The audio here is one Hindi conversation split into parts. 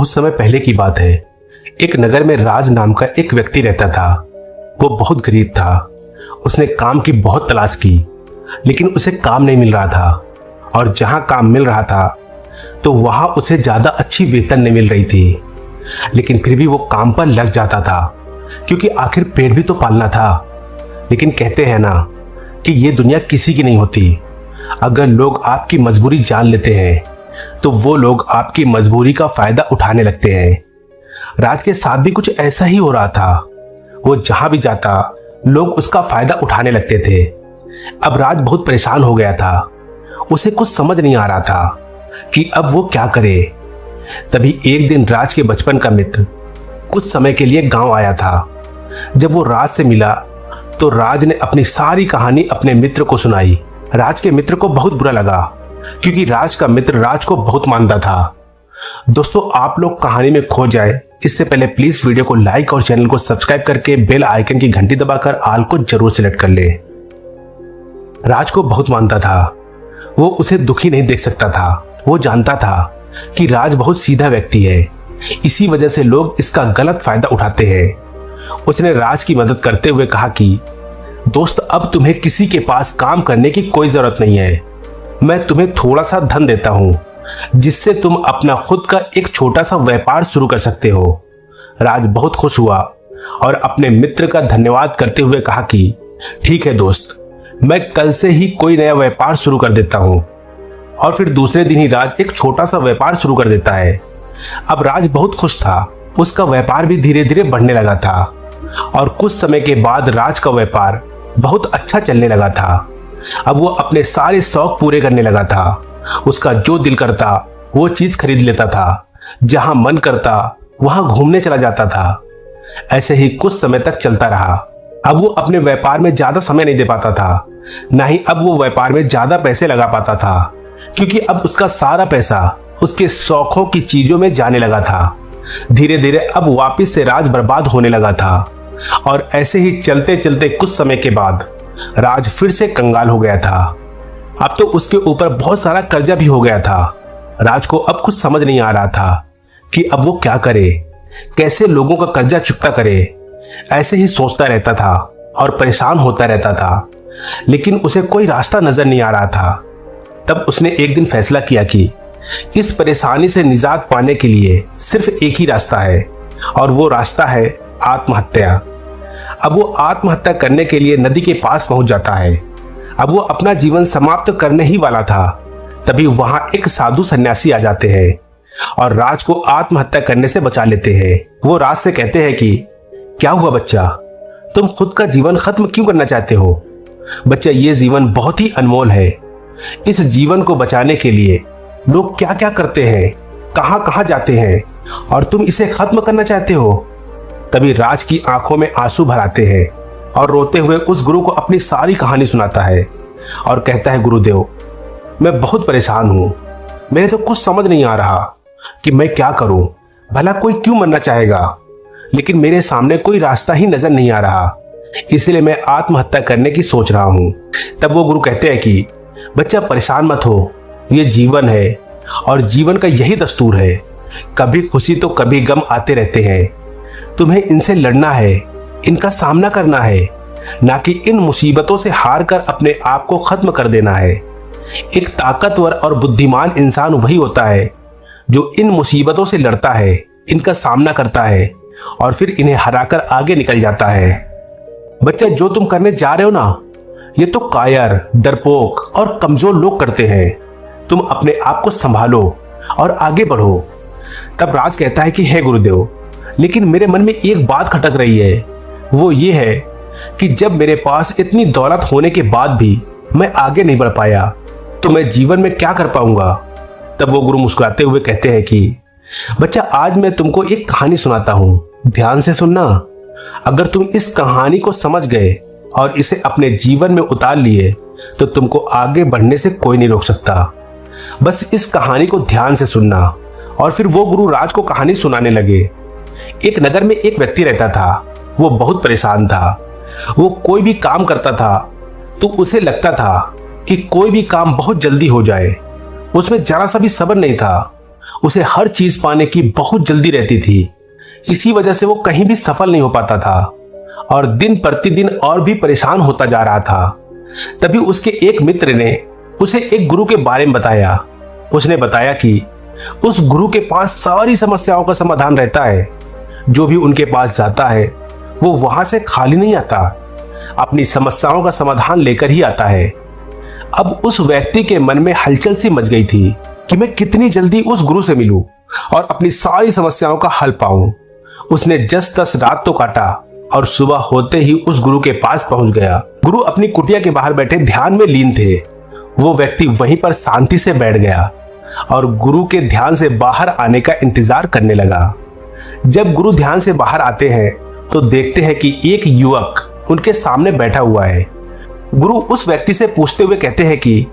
बहुत समय पहले की बात है। एक नगर में राज नाम का एक व्यक्ति रहता था। वो बहुत गरीब था। उसने काम की बहुत तलाश की, लेकिन उसे काम नहीं मिल रहा था, और जहां काम मिल रहा था तो वहां उसे ज्यादा अच्छी वेतन नहीं मिल रही थी। लेकिन फिर भी वो काम पर लग जाता था, क्योंकि आखिर पेट भी तो पालना था। लेकिन कहते हैं ना कि ये दुनिया किसी की नहीं होती। अगर लोग आपकी मजबूरी जान लेते हैं तो वो लोग आपकी मजबूरी का फायदा उठाने लगते हैं। राज के साथ भी कुछ ऐसा ही हो रहा था। वो जहां भी जाता लोग उसका फायदा उठाने लगते थे। अब राज बहुत परेशान हो गया था। उसे कुछ समझ नहीं आ रहा था कि अब वो क्या करे। तभी एक दिन राज के बचपन का मित्र कुछ समय के लिए गांव आया था। जब वो राज से मिला तो राज ने अपनी सारी कहानी अपने मित्र को सुनाई। राज के मित्र को बहुत बुरा लगा, क्योंकि राज का मित्र राज को बहुत मानता था। दोस्तों, आप लोग कहानी में खो जाए इससे पहले प्लीज वीडियो को लाइक और चैनल को सब्सक्राइब करके बेल आइकन की घंटी दबाकर ऑल को जरूर सिलेक्ट कर ले। राज को बहुत मानता था। वो उसे दुखी नहीं देख सकता था। वो जानता था कि राज बहुत सीधा व्यक्ति है, इसी वजह से लोग इसका गलत फायदा उठाते हैं। उसने राज की मदद करते हुए कहा कि दोस्त, अब तुम्हें किसी के पास काम करने की कोई जरूरत नहीं है। मैं तुम्हें थोड़ा सा धन देता हूं, जिससे तुम अपना खुद का एक छोटा सा व्यापार शुरू कर सकते हो। राज बहुत खुश हुआ और अपने मित्र का धन्यवाद करते हुए कहा कि ठीक है दोस्त, मैं कल से ही कोई नया व्यापार शुरू कर देता हूं। और फिर दूसरे दिन ही राज एक छोटा सा व्यापार शुरू कर देता है। अब राज बहुत खुश था। उसका व्यापार भी धीरे धीरे बढ़ने लगा था, और कुछ समय के बाद राज का व्यापार बहुत अच्छा चलने लगा था। अब वो अपने सारे शौक पूरे करने लगा था। उसका जो दिल करता वो चीज खरीद लेता था। जहां मन करता वहां घूमने चला जाता था। ऐसे ही कुछ समय तक चलता रहा। अब वो अपने व्यापार में ज्यादा समय नहीं दे पाता था, ना ही अब वो व्यापार में ज्यादा पैसे लगा पाता था, क्योंकि अब उसका सारा पैसा उसके शौकों की चीजों में जाने लगा था। धीरे धीरे अब वापिस से राज बर्बाद होने लगा था, और ऐसे ही चलते चलते कुछ समय के बाद राज फिर से कंगाल हो गया था। अब तो उसके ऊपर बहुत सारा कर्जा भी हो गया था। राज को अब कुछ समझ नहीं आ रहा था कि अब वो क्या करे, कैसे लोगों का कर्जा चुकता करे। ऐसे ही सोचता रहता था और परेशान होता रहता था, लेकिन उसे कोई रास्ता नजर नहीं आ रहा था। तब उसने एक दिन फैसला किया कि इस परेशानी से निजात पाने के लिए सिर्फ एक ही रास्ता है, और वो रास्ता है आत्महत्या। अब वो आत्महत्या करने के लिए नदी के पास पहुंच जाता है। अब वो अपना जीवन समाप्त करने ही वाला था। तभी वहां एक साधु सन्यासी आ जाते हैं और राज को आत्महत्या करने से बचा लेते हैं। वो राज से कहते हैं कि क्या हुआ बच्चा, तुम खुद का जीवन खत्म क्यों करना चाहते हो? बच्चा, ये जीवन बहुत ही अनमोल है। इस जीवन को बचाने के लिए लोग क्या क्या करते हैं, कहां कहां जाते हैं, और तुम इसे खत्म करना चाहते हो। तभी राज की आंखों में आंसू भर आते हैं और रोते हुए उस गुरु को अपनी सारी कहानी सुनाता है और कहता है, गुरुदेव, मैं बहुत परेशान हूं। मेरे तो कुछ समझ नहीं आ रहा कि मैं क्या करूं। भला कोई क्यों मरना चाहेगा, लेकिन मेरे सामने कोई रास्ता ही नजर नहीं आ रहा। इसलिए मैं आत्महत्या करने की सोच रहा हूं। तब वो गुरु कहते हैं कि बच्चा, परेशान मत हो, ये जीवन है और जीवन का यही दस्तूर है। कभी खुशी तो कभी गम आते रहते हैं। तुम्हें इनसे लड़ना है, इनका सामना करना है, ना कि इन मुसीबतों से हार कर अपने आप को खत्म कर देना है। एक ताकतवर और बुद्धिमान इंसान वही होता है जो इन मुसीबतों से लड़ता है, इनका सामना करता है और फिर इन्हें हराकर आगे निकल जाता है। बच्चा, जो तुम करने जा रहे हो ना, ये तो कायर, डरपोक और कमजोर लोग करते हैं। तुम अपने आप को संभालो और आगे बढ़ो। तब राज कहता है कि हे गुरुदेव, लेकिन मेरे मन में एक बात खटक रही है। वो ये है कि जब मेरे पास इतनी दौलत होने के बाद भी मैं आगे नहीं बढ़ पाया, तो मैं जीवन में क्या कर पाऊंगा? तब वो गुरु मुस्कुराते हुए कहते हैं कि बच्चा, आज मैं तुमको एक कहानी सुनाता हूं, ध्यान से सुनना। अगर तुम इस कहानी को समझ गए और इसे अपने जीवन में उतार लिए तो तुमको आगे बढ़ने से कोई नहीं रोक सकता। बस इस कहानी को ध्यान से सुनना। और फिर वो गुरु राज को कहानी सुनाने लगे। एक नगर में एक व्यक्ति रहता था। वो बहुत परेशान था। वो कोई भी काम करता था तो उसे लगता था कि कोई भी काम बहुत जल्दी हो जाए। उसमें जरा सा भी सब्र नहीं था। उसे हर चीज पाने की बहुत जल्दी रहती थी। इसी वजह से वो कहीं भी सफल नहीं हो पाता था और दिन प्रतिदिन और भी परेशान होता जा रहा था। तभी उसके एक मित्र ने उसे एक गुरु के बारे में बताया। उसने बताया कि उस गुरु के पास सारी समस्याओं का समाधान रहता है। जो भी उनके पास जाता है वो वहां से खाली नहीं आता, अपनी समस्याओं का समाधान लेकर ही आता है। अब उस व्यक्ति के मन में हलचल सी मच गई थी कि मैं कितनी जल्दी उस गुरु से मिलूं और अपनी सारी समस्याओं का हल पाऊं। उसने जस तस रात तो काटा और सुबह होते ही उस गुरु के पास पहुंच गया। गुरु अपनी कुटिया के बाहर बैठे ध्यान में लीन थे। वो व्यक्ति वहीं पर शांति से बैठ गया और गुरु के ध्यान से बाहर आने का इंतजार करने लगा। जब गुरु ध्यान से बाहर आते हैं तो देखते हैं कि एक युवक उनके सामने बैठा हुआ है। गुरु उस व्यक्ति से पूछते हुए कहते हैं कि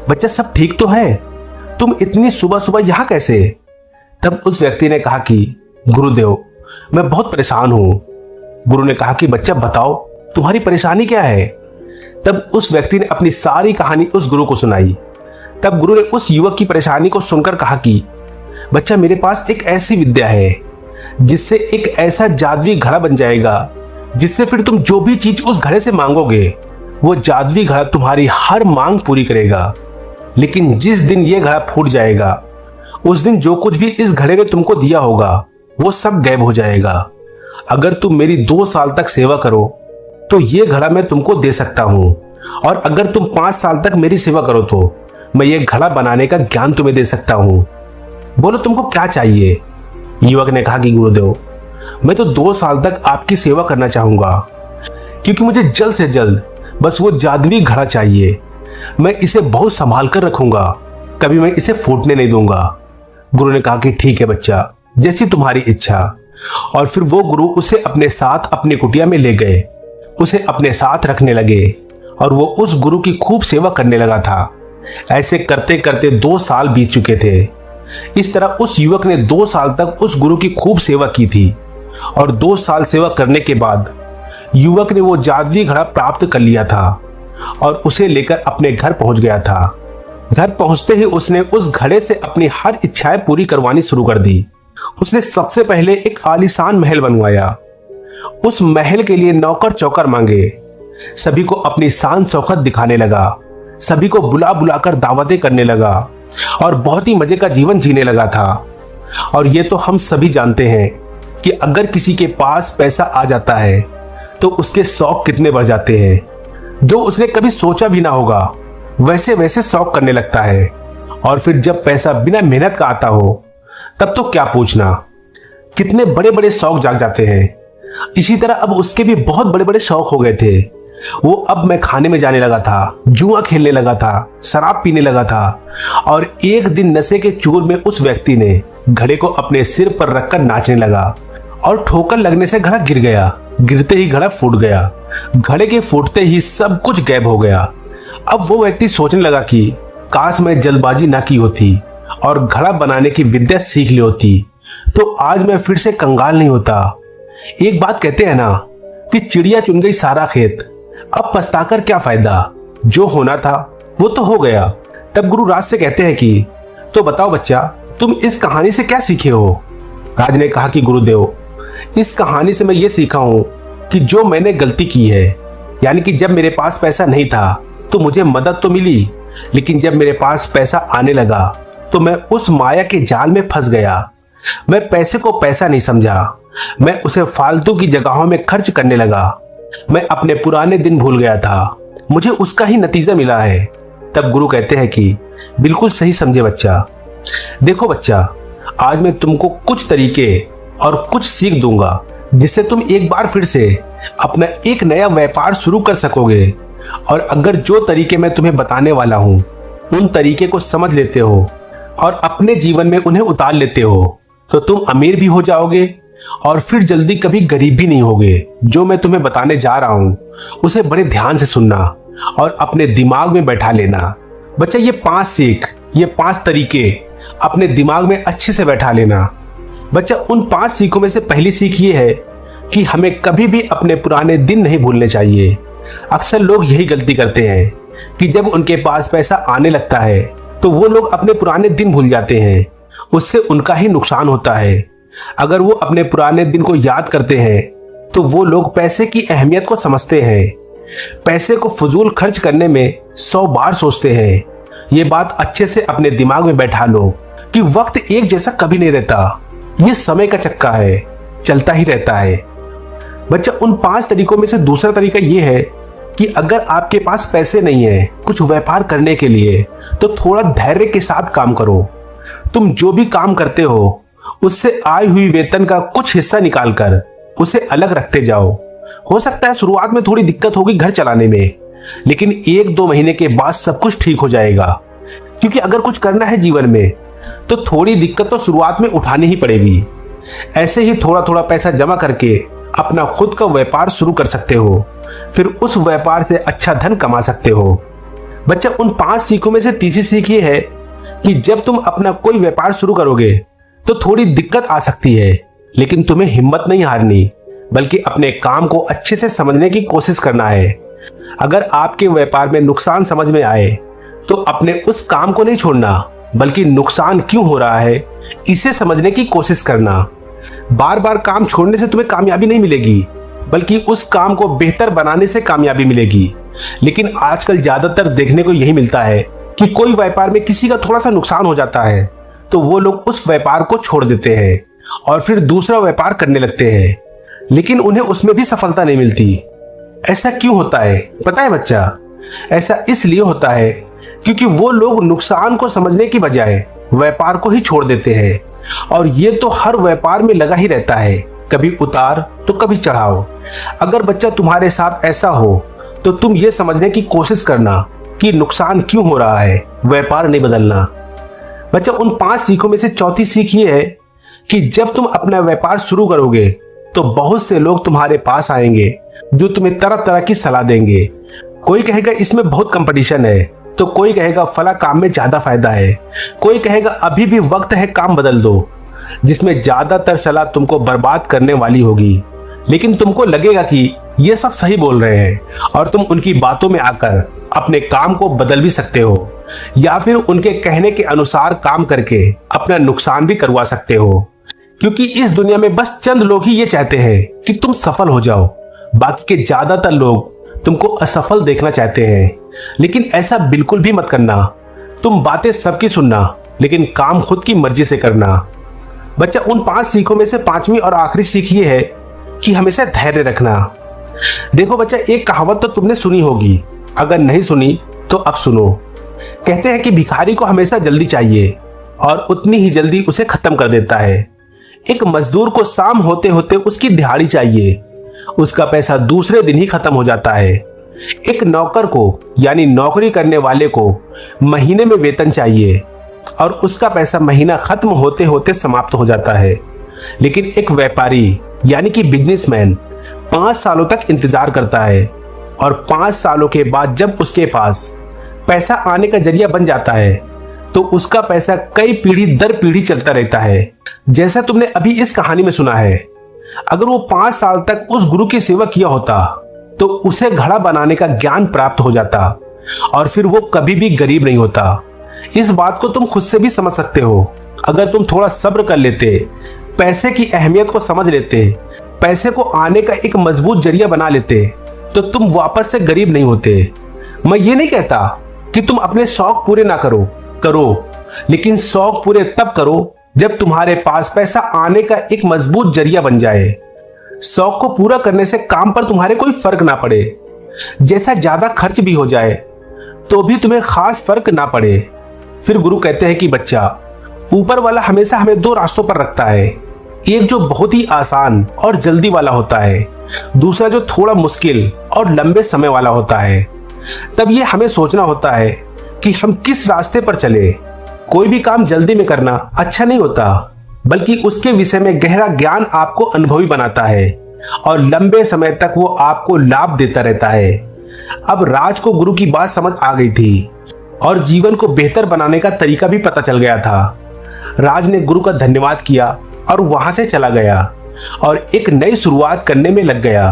बच्चा सब ठीक तो है, तुम इतनी सुबह सुबह यहां कैसे? तब उस व्यक्ति ने कहा कि गुरुदेव मैं बहुत परेशान हूं। गुरु ने कहा कि बच्चा बताओ तुम्हारी परेशानी क्या है? तब उस व्यक्ति ने अपनी सारी कहानी उस गुरु को सुनाई। तब गुरु ने उस युवक की परेशानी को सुनकर कहा कि बच्चा मेरे पास एक ऐसी विद्या है जिससे एक ऐसा जादुई घड़ा बन जाएगा जिससे फिर तुम जो भी चीज उस घड़े से मांगोगे वो जादुई घड़ा तुम्हारी हर मांग पूरी करेगा। लेकिन जिस दिन ये घड़ा फूट जाएगा उस दिन जो कुछ भी इस घड़े ने तुमको दिया होगा वो सब गायब हो जाएगा। अगर तुम मेरी 2 साल तक सेवा करो तो ये घड़ा मैं तुमको दे सकता हूं, और अगर तुम 5 साल तक मेरी सेवा करो तो मैं ये घड़ा बनाने का ज्ञान तुम्हें दे सकता हूं। बोलो तुमको क्या चाहिए? युवक ने कहा कि गुरुदेव मैं तो 2 साल तक आपकी सेवा करना चाहूंगा, क्योंकि मुझे जल्द से जल्द बस वो जादुई घड़ा चाहिए। मैं इसे बहुत संभाल कर रखूंगा, कभी मैं इसे फूटने नहीं दूंगा। गुरु ने कहा कि ठीक है बच्चा, जैसी तुम्हारी इच्छा। और फिर वो गुरु उसे अपने साथ अपनी कुटिया में ले गए, उसे अपने साथ रखने लगे और वो उस गुरु की खूब सेवा करने लगा था। ऐसे करते करते 2 साल बीत चुके थे। इस तरह उस युवक ने 2 साल तक उस गुरु की खूब सेवा की थी और 2 साल सेवा करने के बाद युवक ने वो जादुई घड़ा प्राप्त कर लिया था और उसे लेकर अपने घर पहुंच गया था। घर पहुंचते ही उसने उस घड़े से अपनी हर इच्छाएं पूरी करवानी शुरू कर दी। उसने सबसे पहले एक आलीशान महल बनवाया। उस महल के लिए नौकर चौकर मांगे, सभी को अपनी शान शौकत दिखाने लगा, सभी को बुला बुलाकर दावतें करने लगा और बहुत ही मजे का जीवन जीने लगा था। और ये तो हम सभी जानते हैं कि अगर किसी के पास पैसा आ जाता है तो उसके शौक कितने बढ़ जाते हैं। जो उसने कभी सोचा भी ना होगा वैसे वैसे शौक करने लगता है, और फिर जब पैसा बिना मेहनत का आता हो तब तो क्या पूछना, कितने बड़े बड़े शौक जाग जाते हैं। इसी तरह अब उसके भी बहुत बड़े बड़े शौक हो गए थे। वो अब मैं खाने में जाने लगा था, जुआ खेलने लगा था, शराब पीने लगा था, और एक दिन नशे के चूर में उस व्यक्ति ने घड़े को अपने सिर पर रखकर नाचने लगा और ठोकर लगने से घड़ा गिर गया। गिरते ही घड़ा फूट गया। घड़े के फूटते ही सब कुछ गायब हो गया। अब वो व्यक्ति सोचने लगा कि काश मैं जल्दबाजी ना की होती और घड़ा बनाने की विद्या सीख ली होती तो आज मैं फिर से कंगाल नहीं होता। एक बात कहते हैं ना कि चिड़िया चुन गई सारा खेत, अब पछताकर क्या फायदा, जो होना था वो तो हो गया। तब गुरु राज से कहते हैं कि तो बताओ बच्चा, तुम इस कहानी से क्या सीखे हो? राज ने कहा कि गुरुदेव, इस कहानी से मैं ये सीखा हूं कि जो मैंने गलती की है, यानी कि जब मेरे पास पैसा नहीं था तो मुझे मदद तो मिली, लेकिन जब मेरे पास पैसा आने लगा तो मैं उस माया के जाल में फंस गया। मैं पैसे को पैसा नहीं समझा, मैं उसे फालतू की जगहों में खर्च करने लगा। मैं अपने पुराने दिन भूल गया था, मुझे उसका ही नतीजा मिला है। तब गुरु कहते हैं कि बिल्कुल सही समझे बच्चा। देखो बच्चा, आज मैं तुमको कुछ तरीके और कुछ सीख दूंगा जिससे तुम एक बार फिर से अपना एक नया व्यापार शुरू कर सकोगे। और अगर जो तरीके मैं तुम्हें बताने वाला हूं उन तरीके को समझ लेते हो और अपने जीवन में उन्हें उतार लेते हो तो तुम अमीर भी हो जाओगे और फिर जल्दी कभी गरीब भी नहीं होगे। जो मैं तुम्हें बताने जा रहा हूं उसे बड़े ध्यान से सुनना और अपने दिमाग में बैठा लेना। बच्चा, ये 5 सीख, ये 5 तरीके अपने दिमाग में अच्छे से बैठा लेना। बच्चा, उन 5 सीखों में से पहली सीख ये है कि हमें कभी भी अपने पुराने दिन नहीं भूलने चाहिए। अक्सर लोग यही गलती करते हैं कि जब उनके पास पैसा आने लगता है तो वो लोग अपने पुराने दिन भूल जाते हैं उससे उनका ही नुकसान होता है। अगर वो अपने पुराने दिन को याद करते हैं तो वो लोग पैसे की अहमियत को समझते हैं। पैसे को फजूल खर्च करने में 100 बार सोचते हैं। ये बात अच्छे से अपने दिमाग में बैठा लो कि वक्त एक जैसा कभी नहीं रहता। ये समय का चक्का है, चलता ही रहता है। बच्चा, उन 5 तरीकों में से दूसरा तरीका ये है कि अगर आपके पास पैसे नहीं है कुछ व्यापार करने के लिए तो थोड़ा धैर्य के साथ काम करो। तुम जो भी काम करते हो उससे आई हुई वेतन का कुछ हिस्सा निकालकर उसे अलग रखते जाओ। हो सकता है शुरुआत में थोड़ी दिक्कत होगी घर चलाने में, लेकिन 1-2 महीने के बाद सब कुछ ठीक हो जाएगा। क्योंकि अगर कुछ करना है जीवन में तो थोड़ी दिक्कत तो शुरुआत में उठानी ही पड़ेगी। ऐसे ही थोड़ा थोड़ा पैसा जमा करके अपना खुद का व्यापार शुरू कर सकते हो, फिर उस व्यापार से अच्छा धन कमा सकते हो। बच्चा, उन 5 सीखों में से तीसरी सीख ये है कि जब तुम अपना कोई व्यापार शुरू करोगे तो थोड़ी दिक्कत आ सकती है, लेकिन तुम्हें हिम्मत नहीं हारनी, बल्कि अपने काम को अच्छे से समझने की कोशिश करना है। अगर आपके व्यापार में नुकसान समझ में आए तो अपने उस काम को नहीं छोड़ना, बल्कि नुकसान क्यों हो रहा है इसे समझने की कोशिश करना। बार बार काम छोड़ने से तुम्हें कामयाबी नहीं मिलेगी, बल्कि उस काम को बेहतर बनाने से कामयाबी मिलेगी। लेकिन आजकल ज्यादातर देखने को यही मिलता है कि कोई व्यापार में किसी का थोड़ा सा नुकसान हो जाता है तो वो लोग उस व्यापार को छोड़ देते हैं और फिर दूसरा व्यापार करने लगते हैं, लेकिन उन्हें उसमें भी सफलता नहीं मिलती। ऐसा क्यों होता है पता है बच्चा? ऐसा इसलिए होता है क्योंकि वो लोग नुकसान को समझने की बजाय व्यापार को ही छोड़ देते हैं। और ये तो हर व्यापार में लगा ही रहता है, कभी उतार तो कभी चढ़ाव। अगर बच्चा तुम्हारे साथ ऐसा हो तो तुम ये समझने की कोशिश करना कि नुकसान क्यों हो रहा है, व्यापार नहीं बदलना। बच्चा, उन 5 सीखों में से चौथी सीख ये है कि जब तुम अपना व्यापार शुरू करोगे तो बहुत से लोग तुम्हारे पास आएंगे जो तुम्हें तरह तरह की सलाह देंगे। कोई कहेगा इसमें बहुत कंपटीशन है, तो कोई कहेगा फला काम में ज्यादा फायदा है, कोई कहेगा अभी भी वक्त है काम बदल दो। जिसमें ज्यादातर सलाह तुमको बर्बाद करने वाली होगी, लेकिन तुमको लगेगा कि ये सब सही बोल रहे हैं और तुम उनकी बातों में आकर अपने काम को बदल भी सकते हो, या फिर उनके कहने के अनुसार काम करके अपना नुकसान भी करवा सकते हो। क्योंकि इस दुनिया में बस चंद लोग ही ये चाहते हैं कि तुम सफल हो जाओ, बाकी के ज्यादातर लोग तुमको असफल देखना चाहते हैं। लेकिन ऐसा बिल्कुल भी मत करना। तुम बातें सबकी सुनना, लेकिन काम खुद की मर्जी से करना। बच्चा, उन 5 सीखों में से 5वीं और आखिरी सीख ये है कि हमेशा धैर्य रखना। देखो बच्चा, एक कहावत तो तुमने सुनी होगी, अगर नहीं सुनी तो अब सुनो। कहते हैं कि भिखारी को हमेशा जल्दी चाहिए और उतनी ही जल्दी उसे खत्म कर देता है। एक मजदूर को शाम होते होते उसकी दिहाड़ी चाहिए, उसका पैसा दूसरे दिन ही खत्म हो जाता है। एक नौकर को यानी नौकरी करने वाले को महीने में वेतन चाहिए और उसका पैसा महीना खत्म होते होते समाप्त हो जाता है। लेकिन एक व्यापारी यानी कि बिजनेसमैन 5 सालों तक इंतजार करता है और 5 सालों के बाद जब उसके पास पैसा आने का जरिया बन जाता है तो उसका पैसा कई पीढ़ी दर पीढ़ी चलता रहता है। जैसा तुमने अभी इस कहानी में सुना है, अगर वो 5 साल तक उस गुरु की सेवा किया होता तो उसे घड़ा बनाने का ज्ञान प्राप्त हो जाता और फिर वो कभी भी गरीब नहीं होता। इस बात को तुम खुद से भी समझ सकते हो। अगर तुम थोड़ा सब्र कर लेते, पैसे की अहमियत को समझ लेते, पैसे को आने का एक मजबूत जरिया बना लेते, तो तुम वापस से गरीब नहीं होते। मैं ये नहीं कहता कि तुम अपने शौक पूरे ना करो, लेकिन शौक पूरे तब करो जब तुम्हारे पास पैसा आने का एक मजबूत जरिया बन जाए। शौक को पूरा करने से काम पर तुम्हारे कोई फर्क ना पड़े, जैसा ज्यादा खर्च भी हो जाए तो भी तुम्हें खास फर्क ना पड़े। फिर गुरु कहते हैं कि बच्चा, ऊपर वाला हमेशा हमें 2 रास्तों पर रखता है, एक जो बहुत ही आसान और जल्दी वाला होता है, दूसरा जो थोड़ा मुश्किल और लंबे समय वाला होता है। तब ये हमें सोचना होता है कि हम किस रास्ते पर चले। कोई भी काम जल्दी में करना अच्छा नहीं होता, बल्कि उसके विषय में गहरा ज्ञान आपको अनुभवी बनाता है और लंबे समय तक वो आपको लाभ देता रहता है। अब राज को गुरु की बात समझ आ गई थी और जीवन को बेहतर बनाने का तरीका भी पता चल गया था। राज ने गुरु का धन्यवाद किया और वहां से चला गया और एक नई शुरुआत करने में लग गया।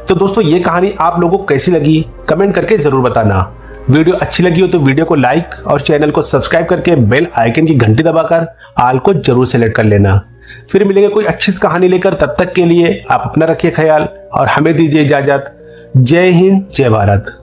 तो दोस्तों, ये कहानी आप लोगों को कैसी लगी कमेंट करके जरूर बताना। वीडियो अच्छी लगी हो तो वीडियो को लाइक और चैनल को सब्सक्राइब करके बेल आइकन की घंटी दबाकर आल को जरूर सेलेक्ट कर लेना। फिर मिलेंगे कोई अच्छी सी कहानी लेकर, तब तक के लिए आप अपना रखिए ख्याल और हमें दीजिए इजाजत। जय हिंद, जय भारत।